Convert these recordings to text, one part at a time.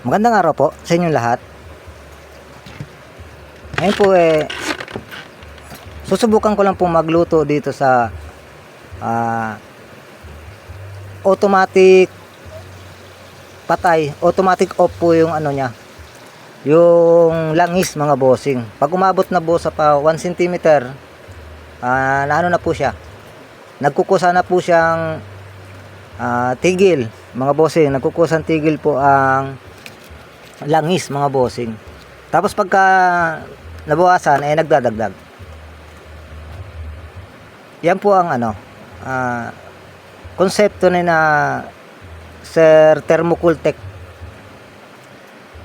Magandang araw po sa inyong lahat. Ngayon po susubukan ko lang po magluto dito sa automatic automatic off po yung ano niya, yung langis mga bossing. Pag umabot na po sa 1 cm, naano na po siya, nagkukusa na po siyang tigil mga bossing, nagkukusang tigil po ang langis mga bossing. Tapos pagka nabawasan nagdadagdag. Yan po ang konsepto ni na Sir Thermocooltech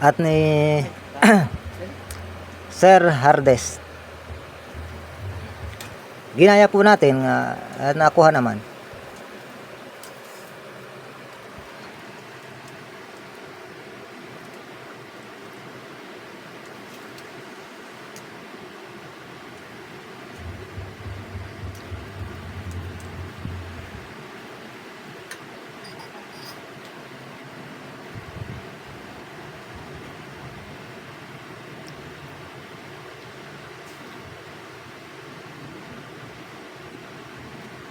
at ni Sir Hardes. Ginaya po natin at nakuha naman.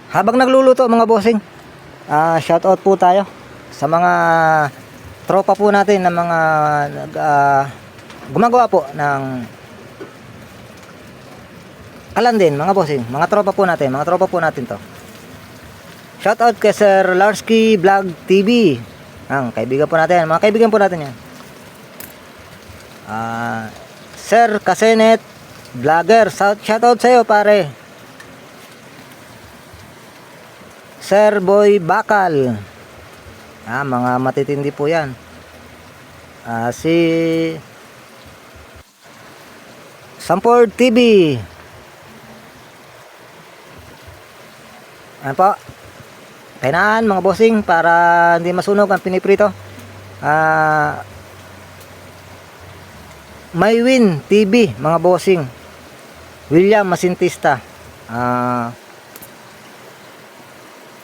Habang nagluluto mga bossing, shout out po tayo sa mga tropa po natin na mga gumagawa po ng kalan din mga bossing, mga tropa po natin to. Shout out kay Sir Larsky Vlog TV, ang kaibigan po natin, mga kaibigan po natin yan. Sir Kasenet Vlogger, shout out sa iyo pare. Sir Boy Bakal, mga matitindi po yan. Si Sampord TV, ano po, kainaan mga bossing para hindi masunog ang piniprito. Maywin TV mga bossing, William Masintista,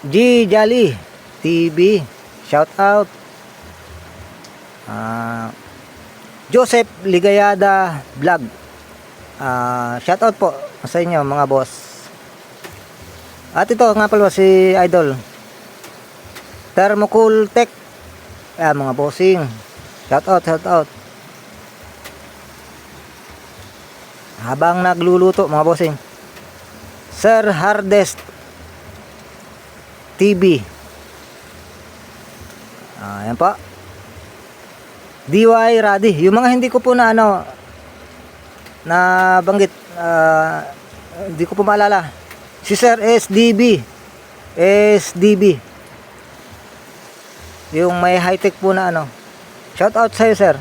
G Jolly TV, shout out. Joseph Ligayada Vlog, shout out po sa inyo mga boss. At ito nga pala si Idol Thermocooltech, mga bossing, shout out. Habang nagluluto mga bossing, Sir Hardes TV, ayan po, DY Radi, yung mga hindi ko po na na banggit, hindi ko po maalala. Si Sir SDB, yung may high tech po na shout out sa iyo sir.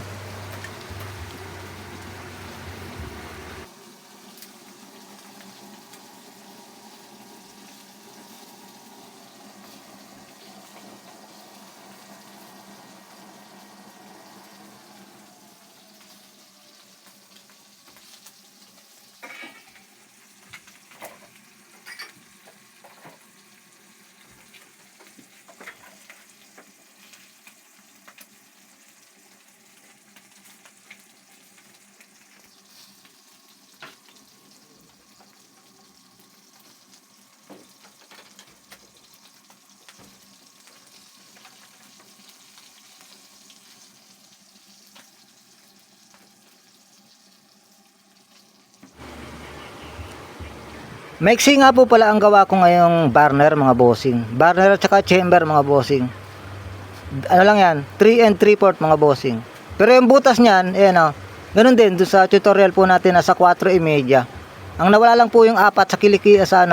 Maiksi nga po pala ang gawa ko ngayong burner mga bossing. Burner at saka chamber mga bossing. Ano lang yan, 3 and 3/4 mga bossing. Pero yung butas niyan, ganun din doon sa tutorial po natin nasa 4.5. Ang nawala lang po yung 4 sa kiliki sa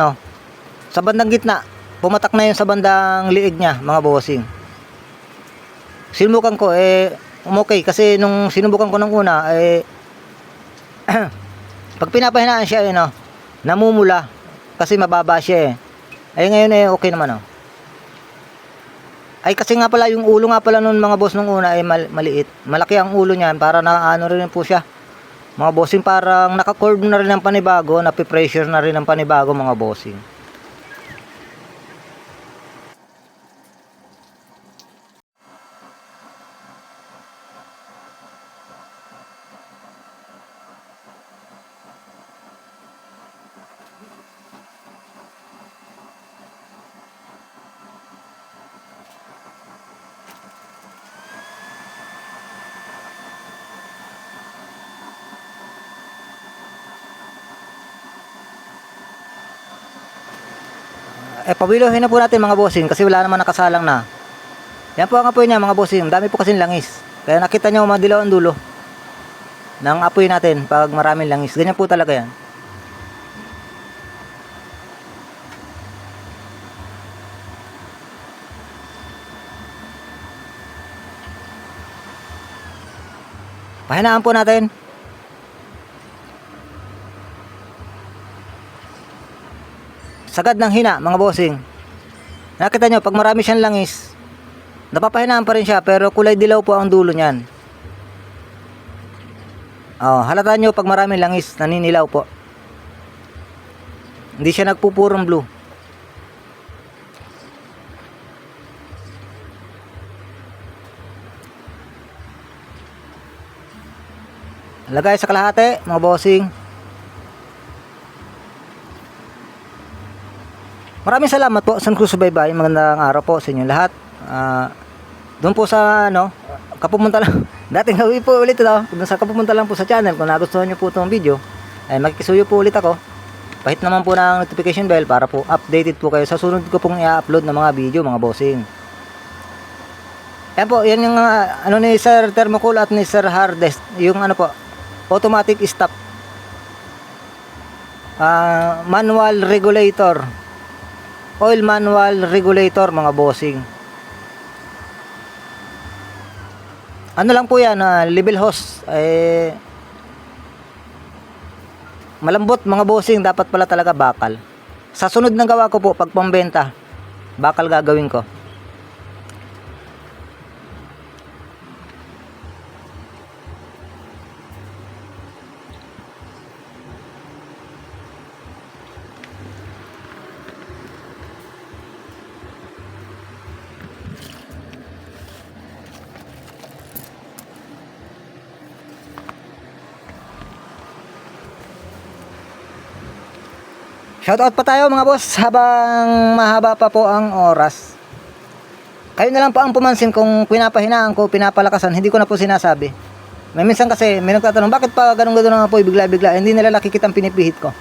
sa bandang gitna. Pumatak na yun sa bandang liig niya mga bossing. Sinubukan ko okay kasi nung sinubukan ko nung una pag pinapahinaan siya namumula kasi mababa siya ngayon okay naman Ay kasi nga pala yung ulo nga pala nun mga boss nung una maliit. Malaki ang ulo niyan para na rin po siya. Mga bossing parang naka-curve na rin ang panibago, napi-pressure na rin ang panibago mga bossing. Pawiluhin na po natin mga bossing kasi wala naman nakasalang na. Yan po ang apoy niya mga bossing. Dami po kasing langis. Kaya nakita nyo madilaw ang dulo ng apoy natin pag maraming langis. Ganyan po talaga yan. Pahinaan po natin. Sagad ng hina mga bossing. Nakita nyo pag marami siyang langis, napapahinaan pa rin siya pero kulay dilaw po ang dulo niyan. Halata nyo pag maraming langis, naninilaw po. Hindi siya nagpupurong blue. Lagay sa kalahati mga bossing. Maraming salamat po sa nagsusubaybay. Magandang araw po sa inyo lahat. Doon po sa kapumunta lang. Dating gawin po ulit ito. Doon sa kapumunta lang po sa channel. Kung nagustuhan nyo po itong video, ay makikisuyo po ulit ako. Pahit naman po ng notification bell para po updated po kayo sa sunod ko pong i-upload na mga video mga bossing. Yan po, yan yung ni Sir Thermocool at ni Sir Hardest. Yung automatic stop. Manual regulator. Oil manual regulator mga bossing. Ano lang po yan, level hose. Malambot mga bossing, dapat pala talaga bakal. Sa sunod ng gawa ko po, pag pambenta, bakal gagawin ko. Shoutout pa tayo mga boss habang mahaba pa po ang oras. Kayo na lang po ang pumansin kung pinapahinaan ko, pinapalakasan, hindi ko na po sinasabi. May minsan kasi may nagtatanong bakit pa ganun-ganun ang apoy bigla-bigla, hindi nila nakikita ang pinipihit ko.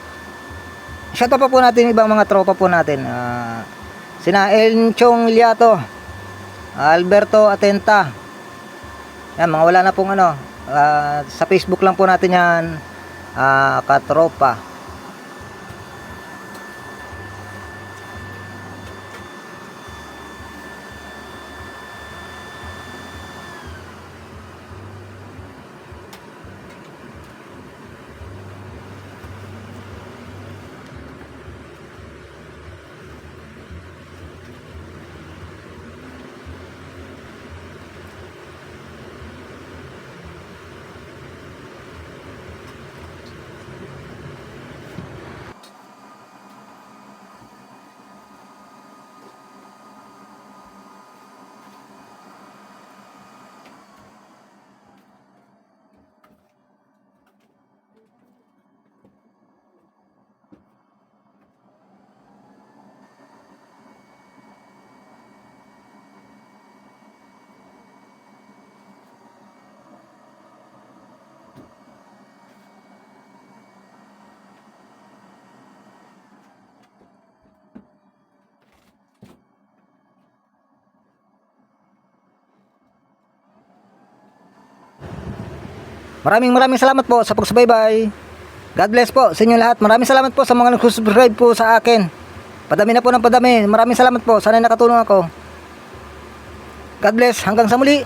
Shoutout pa po natin ibang mga tropa po natin. Sina Enchong Liato, Alberto Atenta. Yan, mga wala na pong sa Facebook lang po natin yan, katropa. Maraming salamat po sa pagsubaybay. God bless po sa inyo lahat. Maraming salamat po sa mga nag-subscribe po sa akin. Padami na po ng padami. Maraming salamat po. Sana nakatulong ako. God bless. Hanggang sa muli.